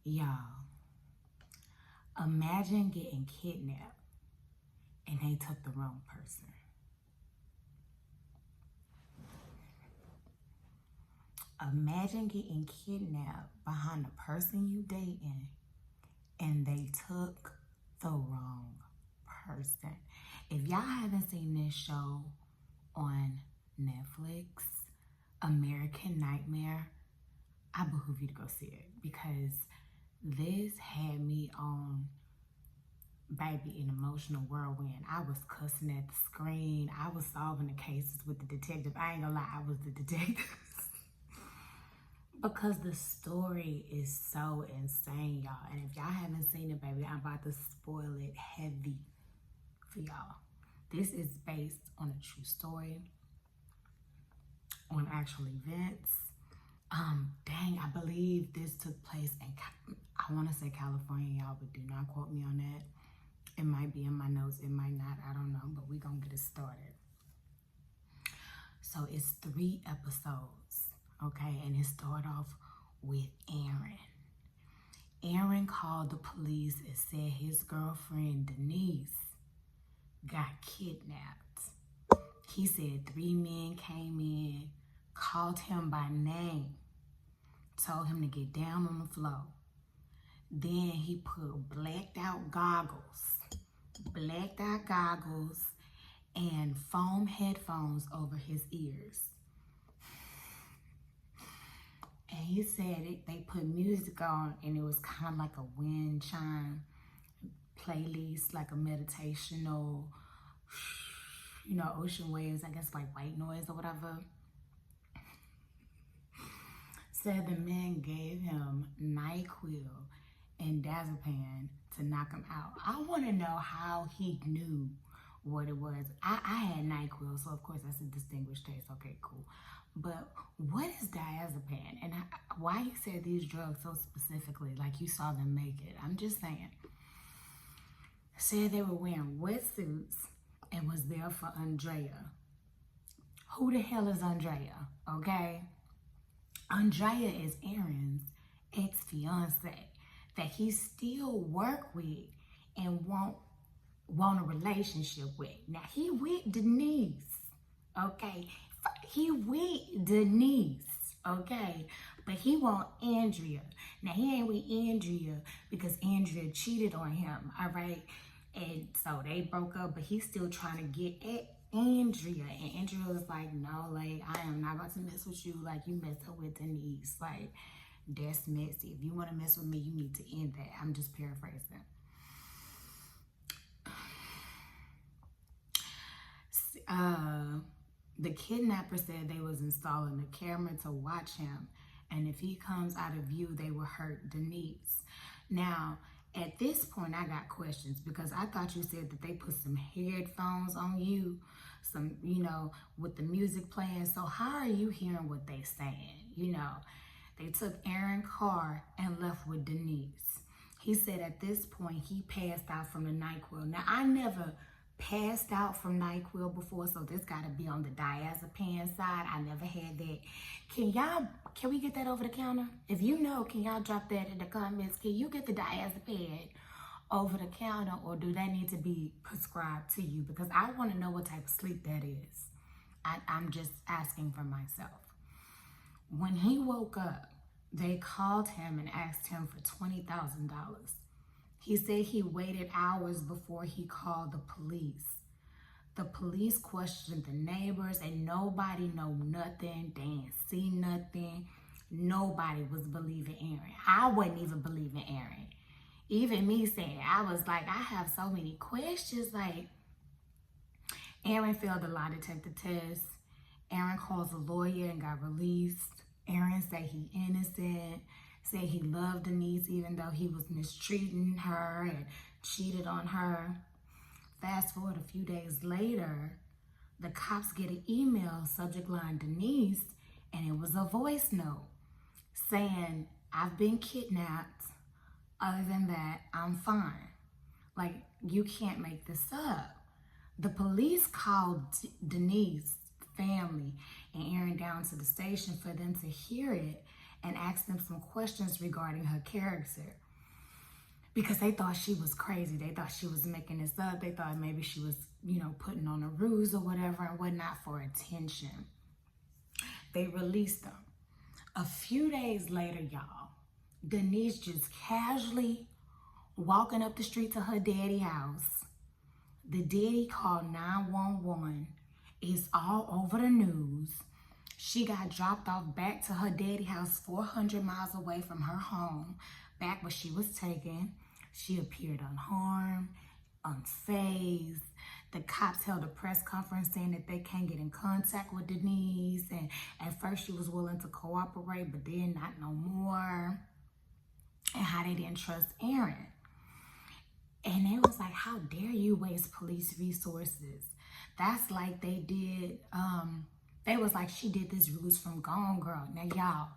Y'all, imagine getting kidnapped and they took the wrong person. Imagine getting kidnapped behind the person you dating and they took the wrong person. If y'all haven't seen this show on Netflix, American Nightmare, I behoove you to go see it because this had me on, baby, an emotional whirlwind. I was cussing at the screen. I was solving the cases with the detective. I ain't gonna lie, I was the detective. Because the story is so insane, y'all. And if y'all haven't seen it, baby, I'm about to spoil it heavy for y'all. This is based on a true story, on actual events. Dang, I believe this took place in, I want to say California, y'all, but do not quote me on that. It might be in my notes, it might not, I don't know, but we're gonna get it started. So it's 3 episodes, okay? And it started off with Aaron. Aaron called the police and said his girlfriend, Denise, got kidnapped. He said 3 men came in, called him by name, told him to get down on the floor. Then he put blacked out goggles and foam headphones over his ears. And he said they put music on and it was kind of like a wind chime playlist, like a meditational, ocean waves, I guess like white noise or whatever. Said the men gave him NyQuil and Diazepam to knock him out. I want to know how he knew what it was. I had NyQuil, so of course that's a distinguished taste. Okay, cool. But what is Diazepam? And why he said these drugs so specifically, like you saw them make it? I'm just saying. Said they were wearing wetsuits and was there for Andrea. Who the hell is Andrea? Okay? Andrea is Aaron's ex-fiance that he still work with and want a relationship with. Now he with Denise, okay? He with Denise, okay? But he want Andrea. Now he ain't with Andrea because Andrea cheated on him, all right? And so they broke up, but he's still trying to get at Andrea. And Andrea was like, no, like, I am not about to mess with you like you messed up with Denise. Like, that's messy. If you want to mess with me, you need to end that. I'm just paraphrasing. The kidnapper said they was installing a camera to watch him. And if he comes out of view, they will hurt Denise. Now, at this point, I got questions because I thought you said that they put some headphones on you, some, with the music playing. So how are you hearing what they saying? They took Aaron's car and left with Denise. He said at this point, he passed out from the NyQuil. Now, I never passed out from NyQuil before, so this got to be on the diazepam side. I never had that. Can we get that over the counter? If you know, can y'all drop that in the comments? Can you get the diazepam over the counter, or do they need to be prescribed to you? Because I want to know what type of sleep that is. I'm just asking for myself. When he woke up, they called him and asked him for $20,000. He said he waited hours before he called the police. The police questioned the neighbors and nobody know nothing. They didn't see nothing. Nobody was believing Aaron. I wasn't even believing Aaron. Even me saying, I was like, I have so many questions. Like, Aaron failed a lie detector test. Aaron calls a lawyer and got released. Aaron said he innocent. Said he loved Denise even though he was mistreating her and cheated on her. Fast forward a few days later, the cops get an email, subject line Denise, and it was a voice note saying, I've been kidnapped. Other than that, I'm fine. Like, you can't make this up. The police called Denise's family and Aaron down to the station for them to hear it. and asked them some questions regarding her character. Because they thought she was crazy. They thought she was making this up. They thought maybe she was, putting on a ruse or whatever and whatnot for attention. They released them. A few days later, y'all, Denise just casually walking up the street to her daddy's house. The daddy called 911. It's all over the news. She got dropped off back to her daddy's house 400 miles away from her home, back where she was taken. She appeared unharmed, unfazed. The cops held a press conference saying that they can't get in contact with Denise. And at first she was willing to cooperate, but then not no more. And how they didn't trust Aaron. And they was like, how dare you waste police resources? That's like they did, they was like, she did this ruse from Gone Girl. Now, y'all,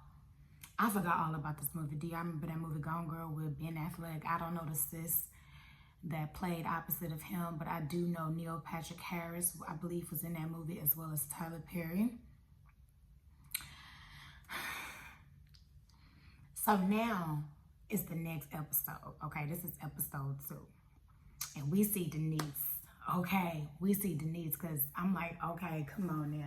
I forgot all about this movie. Do y'all remember that movie Gone Girl with Ben Affleck? I don't know the sis that played opposite of him, but I do know Neil Patrick Harris, I believe, was in that movie, as well as Tyler Perry. So now it's the next episode. Okay, this is episode 2. And we see Denise. Okay, we see Denise, because I'm like, okay, come on now.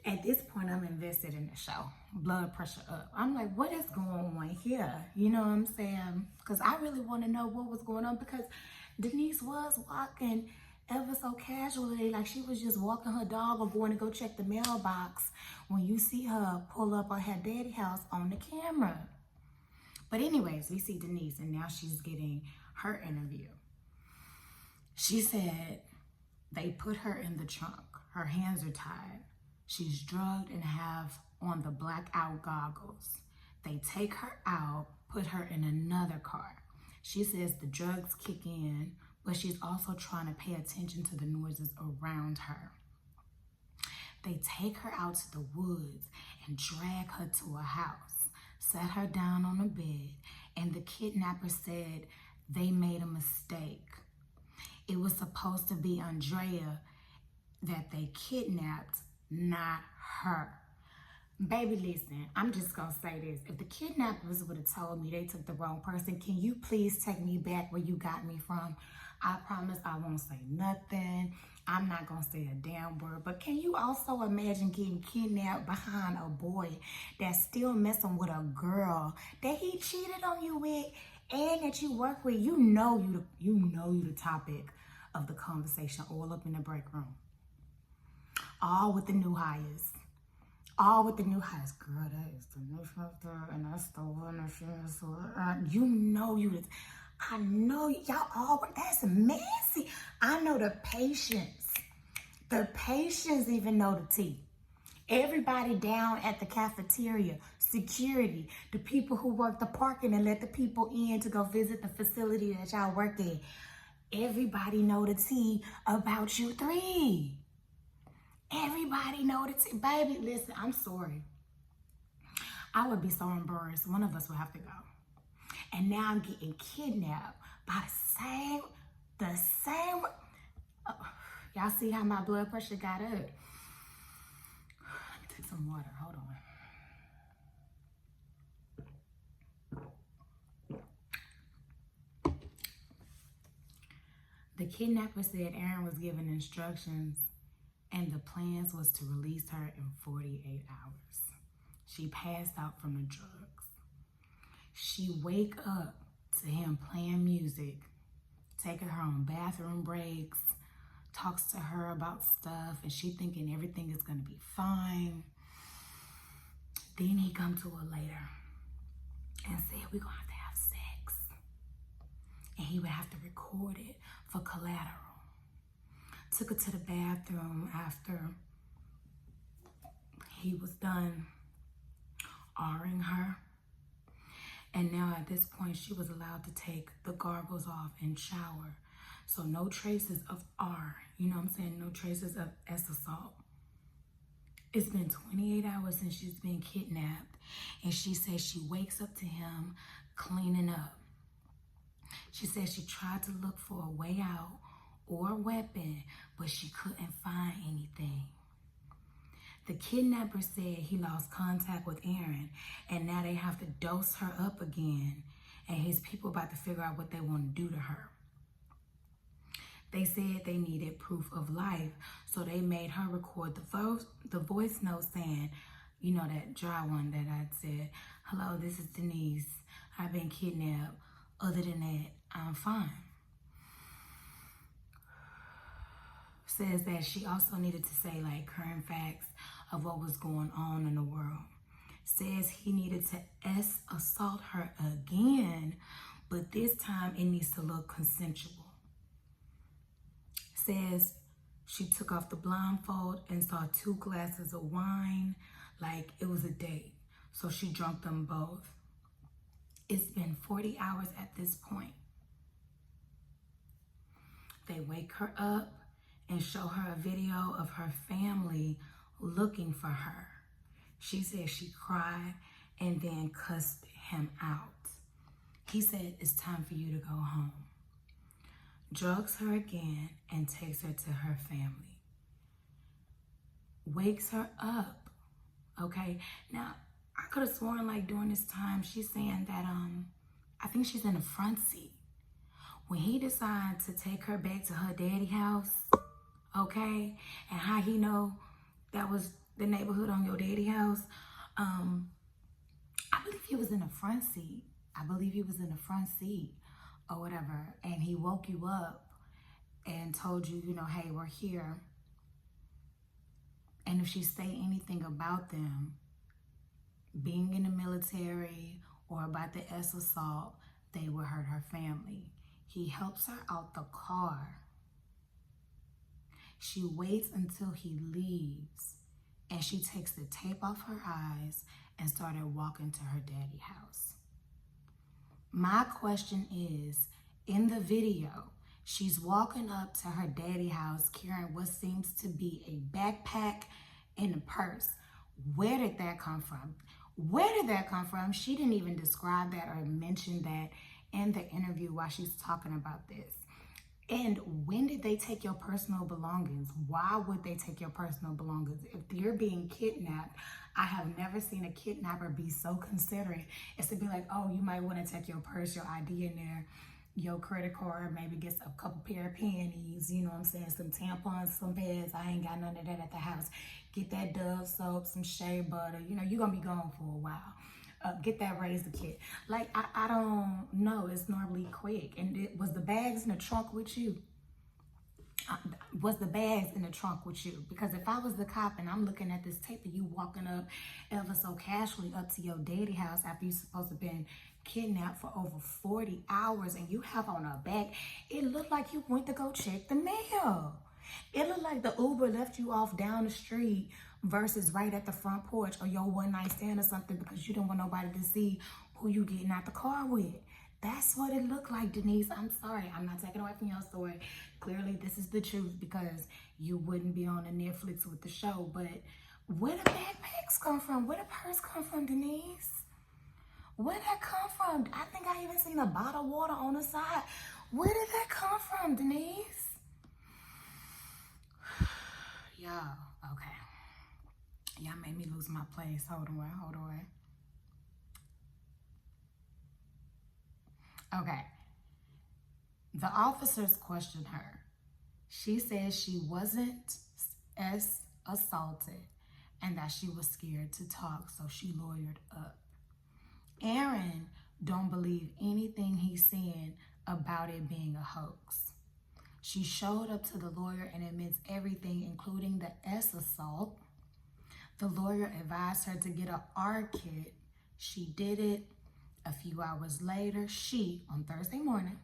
At this point, I'm invested in the show. Blood pressure up. I'm like, what is going on here? You know what I'm saying? Because I really want to know what was going on, because Denise was walking ever so casually, like she was just walking her dog or going to go check the mailbox, when you see her pull up at her daddy's house on the camera. But anyways, we see Denise, and now she's getting her interview. She said they put her in the trunk. Her hands are tied. She's drugged and have on the blackout goggles. They take her out, put her in another car. She says the drugs kick in, but she's also trying to pay attention to the noises around her. They take her out to the woods and drag her to a house, set her down on a bed, and the kidnapper said they made a mistake. It was supposed to be Andrea that they kidnapped, not her. Baby, listen, I'm just gonna say this. If the kidnappers would have told me they took the wrong person, can you please take me back where you got me from? I promise I won't say nothing. I'm not gonna say a damn word. But can you also imagine getting kidnapped behind a boy that's still messing with a girl that he cheated on you with and that you work with? You know you the topic of the conversation all up in the break room. All with the new hires. All with the new hires. Girl, that is the new factor, and that's the one that she is. I know y'all all, that's messy. I know the patience. The patience even know the tea. Everybody down at the cafeteria, security, the people who work the parking and let the people in to go visit the facility that y'all work in. Everybody know the tea about you three. Everybody know the tea. Baby, listen, I'm sorry. I would be so embarrassed. One of us would have to go. And now I'm getting kidnapped by the same. Y'all see how my blood pressure got up? Let me take some water. Hold on. The kidnapper said Aaron was given instructions and the plans was to release her in 48 hours. She passed out from the drugs. She wake up to him playing music, taking her on bathroom breaks, talks to her about stuff, and she thinking everything is gonna be fine. Then he come to her later and said, we're gonna have sex. And he would have to record it for collateral. Took her to the bathroom after he was done R-ing her. And now at this point, she was allowed to take the goggles off and shower. So no traces of R, you know what I'm saying? No traces of S assault. It's been 28 hours since she's been kidnapped. And she says she wakes up to him cleaning up. She says she tried to look for a way out or a weapon, but she couldn't find anything. The kidnapper said he lost contact with Aaron and now they have to dose her up again. And his people about to figure out what they want to do to her. They said they needed proof of life, so they made her record the voice note saying, you know, that dry one that I said, hello, this is Denise. I've been kidnapped. Other than that, I'm fine. Says that she also needed to say like current facts of what was going on in the world. Says he needed to assault her again, but this time it needs to look consensual. Says she took off the blindfold and saw 2 glasses of wine like it was a date. So she drank them both. It's been 40 hours at this point. They wake her up and show her a video of her family looking for her. She said she cried and then cussed him out. He said, it's time for you to go home. Drugs her again and takes her to her family. Wakes her up, okay? Now, I could have sworn like during this time, she's saying that, I think she's in the front seat. When he decided to take her back to her daddy house, okay, and how he know that was the neighborhood on your daddy house, I believe he was in the front seat. Or whatever, and he woke you up and told you, you know, hey, we're here. And if she say anything about them being in the military or about the assault, they will hurt her family. He helps her out the car. She waits until he leaves, and she takes the tape off her eyes and started walking to her daddy's house. My question is, in the video, she's walking up to her daddy's house carrying what seems to be a backpack and a purse. Where did that come from? She didn't even describe that or mention that in the interview while she's talking about this. And when did they take your personal belongings? Why would they take your personal belongings? If you're being kidnapped, I have never seen a kidnapper be so considerate as to be like, oh, you might want to take your purse, your ID in there, your credit card, maybe get a couple pair of panties, you know what I'm saying, some tampons, some pads. I ain't got none of that at the house. Get that Dove soap, some shea butter. You know, you're going to be gone for a while. Get that razor kit. Like, I don't know. It's normally quick. And was the bags in the trunk with you? Was the bags in the trunk with you? Because if I was the cop and I'm looking at this tape of you walking up ever so casually up to your daddy house after you're supposed to have been kidnapped for over 40 hours and you have on a bag, it looked like you went to go check the mail. It looked like the Uber left you off down the street versus right at the front porch or your one night stand or something because you didn't want nobody to see who you getting out the car with. That's what it looked like, Denise. I'm sorry. I'm not taking away from your story. Clearly, this is the truth because you wouldn't be on the Netflix with the show. But where the backpacks come from? Where the purse come from, Denise? Where did that come from? I think I even seen a bottle of water on the side. Where did that come from, Denise? Y'all, okay. Y'all made me lose my place. Hold on. Okay. The officers questioned her. She said she wasn't as assaulted and that she was scared to talk, so she lawyered up. Aaron don't believe anything he's saying about it being a hoax. She showed up to the lawyer and admits everything, including the assault. The lawyer advised her to get an R kit. She did it. A few hours later, on Thursday morning,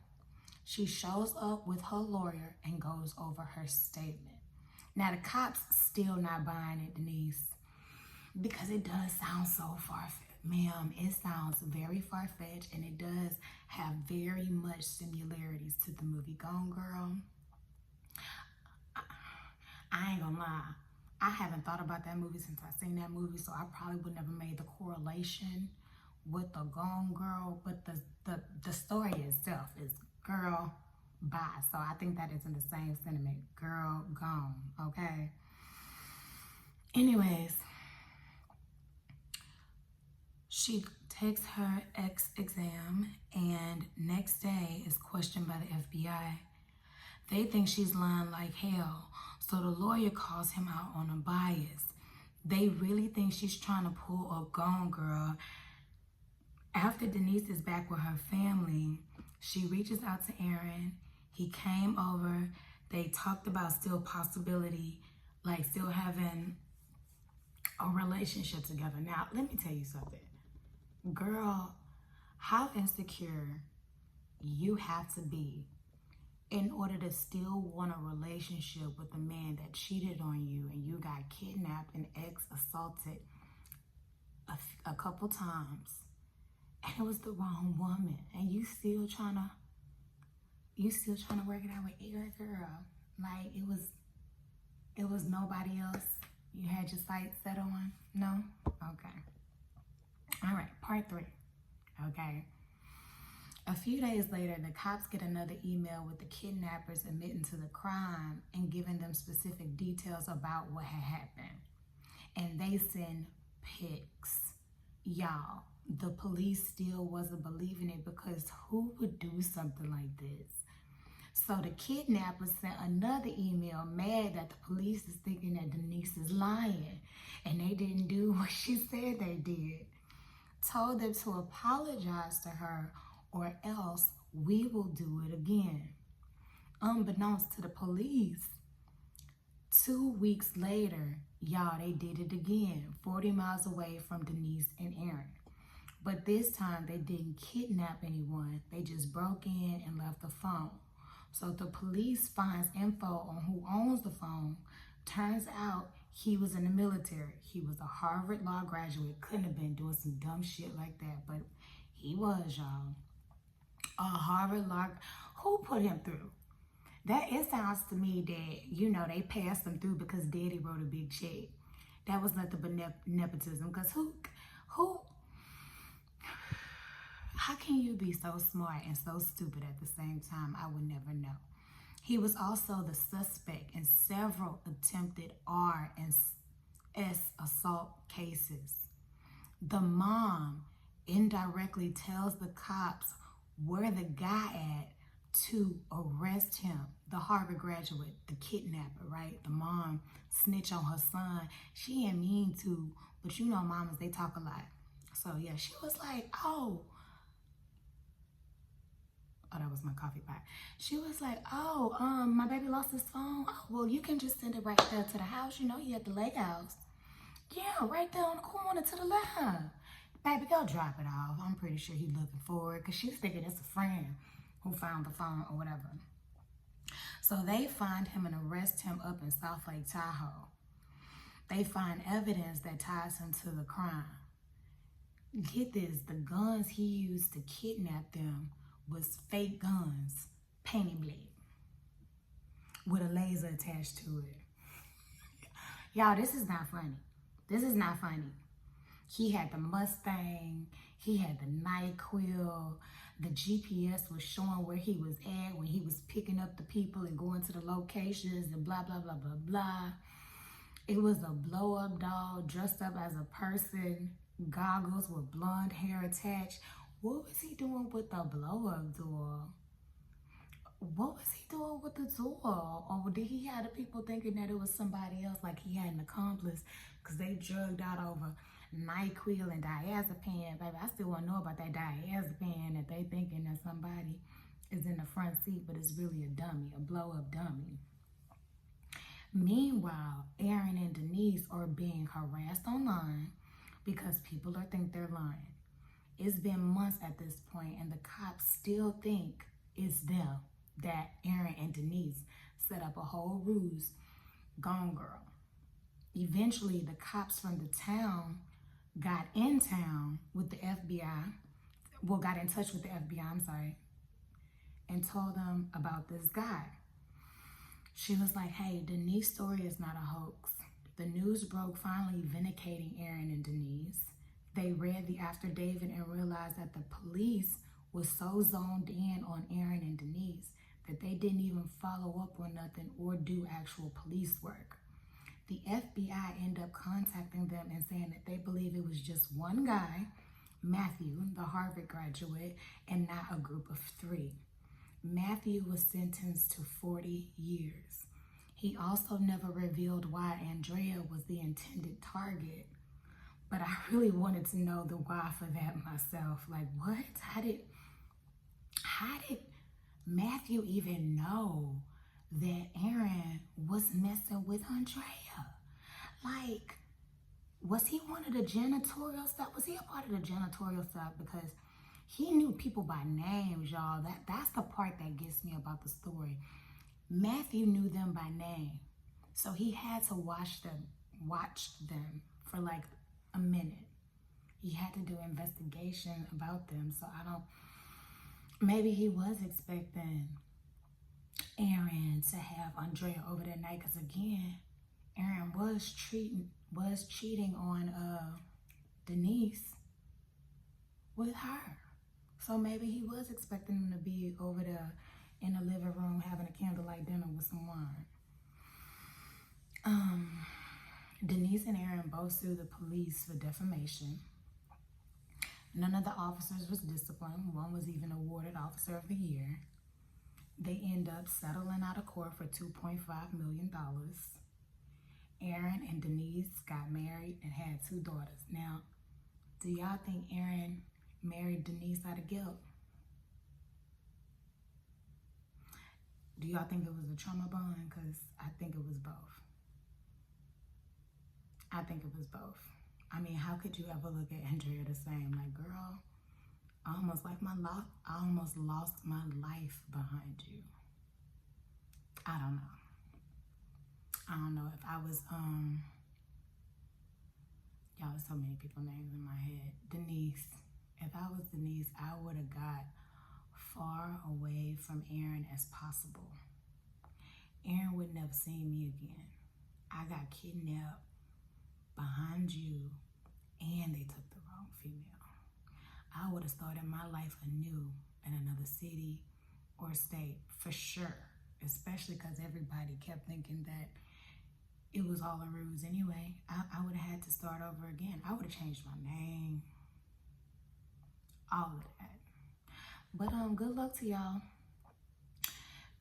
she shows up with her lawyer and goes over her statement. Now, the cops still not buying it, Denise, because it does sound so far-fetched. Ma'am, it sounds very far-fetched, and it does have very much similarities to the movie Gone Girl. I ain't gonna lie. I haven't thought about that movie since I seen that movie, so I probably would never made the correlation with the Gone Girl, but the story itself is girl, bye. So I think that is in the same sentiment, girl, gone, okay? Anyways, she takes her exam and next day is questioned by the FBI. They think she's lying like hell, so the lawyer calls him out on a bias. They really think she's trying to pull a Gone Girl. After Denise is back with her family, she reaches out to Aaron. He came over. They talked about still possibility, like still having a relationship together. Now, let me tell you something. Girl, how insecure you have to be in order to still want a relationship with a man that cheated on you and you got kidnapped and assaulted a couple times, and it was the wrong woman, and you still trying to work it out with Eric, girl. Like it was nobody else you had your sights set on? No? Okay. All right, part 3. Okay. A few days later, the cops get another email with the kidnappers admitting to the crime and giving them specific details about what had happened. And they send pics. Y'all, the police still wasn't believing it, because who would do something like this? So the kidnappers sent another email mad that the police is thinking that Denise is lying and they didn't do what she said they did. Told them to apologize to her or else we will do it again. Unbeknownst to the police, 2 weeks later, y'all, they did it again, 40 miles away from Denise and Aaron. But this time they didn't kidnap anyone. They just broke in and left the phone. So the police finds info on who owns the phone. Turns out he was in the military. He was a Harvard law graduate. Couldn't have been doing some dumb shit like that, but he was, y'all. A Harvard law. Who put him through? It sounds to me that, they passed him through because daddy wrote a big check. That was nothing but nepotism. Because how can you be so smart and so stupid at the same time? I would never know. He was also the suspect in several attempted R and S assault cases. The mom indirectly tells the cops where the guy at to arrest him. The Harvard graduate, the kidnapper, right? The mom snitch on her son. She ain't mean to, but mamas, they talk a lot. So yeah, she was like, oh, that was my coffee pot. She was like, my baby lost his phone. Oh, well, you can just send it right there to the house. He at the lake house. Yeah, right there on the corner to the left. Baby, go drop it off. I'm pretty sure he's looking for it because she's thinking it's a friend who found the phone or whatever. So they find him and arrest him up in South Lake Tahoe. They find evidence that ties him to the crime. Get this, the guns he used to kidnap them was fake guns, painted blade, with a laser attached to it. Y'all, this is not funny. This is not funny. He had the Mustang, he had the NyQuil, the GPS was showing where he was at when he was picking up the people and going to the locations and blah, blah, blah, blah, blah. It was a blow-up doll dressed up as a person, goggles with blonde hair attached. What was he doing with the blow-up doll? What was he doing with the doll? Or did he have the people thinking that it was somebody else, like he had an accomplice, because they drugged out over NyQuil and diazepam? Baby, I still want to know about that diazepam that they thinking that somebody is in the front seat, but it's really a dummy, a blow-up dummy. Meanwhile, Aaron and Denise are being harassed online because people think they're lying. It's been months at this point, and the cops still think it's them, that Aaron and Denise set up a whole ruse. Gone Girl. Eventually, the cops from the town got in town with the FBI, got in touch with the FBI, and told them about this guy. She was like, hey, Denise's story is not a hoax. The news broke, finally vindicating Aaron and Denise. They read the affidavit and realized that the police was so zoned in on Aaron and Denise that they didn't even follow up on nothing or do actual police work. The FBI ended up contacting them and saying that they believe it was just one guy, Matthew, the Harvard graduate, and not a group of 3. Matthew was sentenced to 40 years. He also never revealed why Andrea was the intended target. But I really wanted to know the why for that myself. Like, what? How did Matthew even know that Aaron was messing with Andrea? Like, was he one of the janitorial staff? Was he a part of the janitorial staff? Because he knew people by names, y'all. That's the part that gets me about the story. Matthew knew them by name. So he had to watch them for like a minute. He had to do investigation about them. So maybe he was expecting Aaron to have Andrea over that night. Because again, Aaron was cheating on Denise with her. So maybe he was expecting them to be over there in the living room having a candlelight dinner with some wine. Denise and Aaron both sued the police for defamation. None of the officers was disciplined. One was even awarded Officer of the Year. They end up settling out of court for $2.5 million. Aaron and Denise got married and had 2 daughters. Now, do y'all think Aaron married Denise out of guilt? Do y'all think it was a trauma bond? Because I think it was both. I think it was both. I mean, how could you ever look at Andrea the same? Like, girl, I almost lost my life behind you. I don't know. I don't know if I was, y'all, there's so many people's names in my head. Denise. If I was Denise, I would have got far away from Aaron as possible. Aaron would never see me again. I got kidnapped behind you, and they took the wrong female. I would have started my life anew in another city or state for sure, especially because everybody kept thinking that it was all a ruse anyway. I would have had to start over again. I would have changed my name, all of that. But good luck to y'all.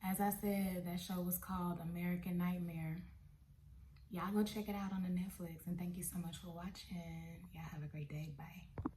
As I said, that show was called American Nightmare. Y'all go check it out on the Netflix. And thank you so much for watching. Y'all have a great day. Bye.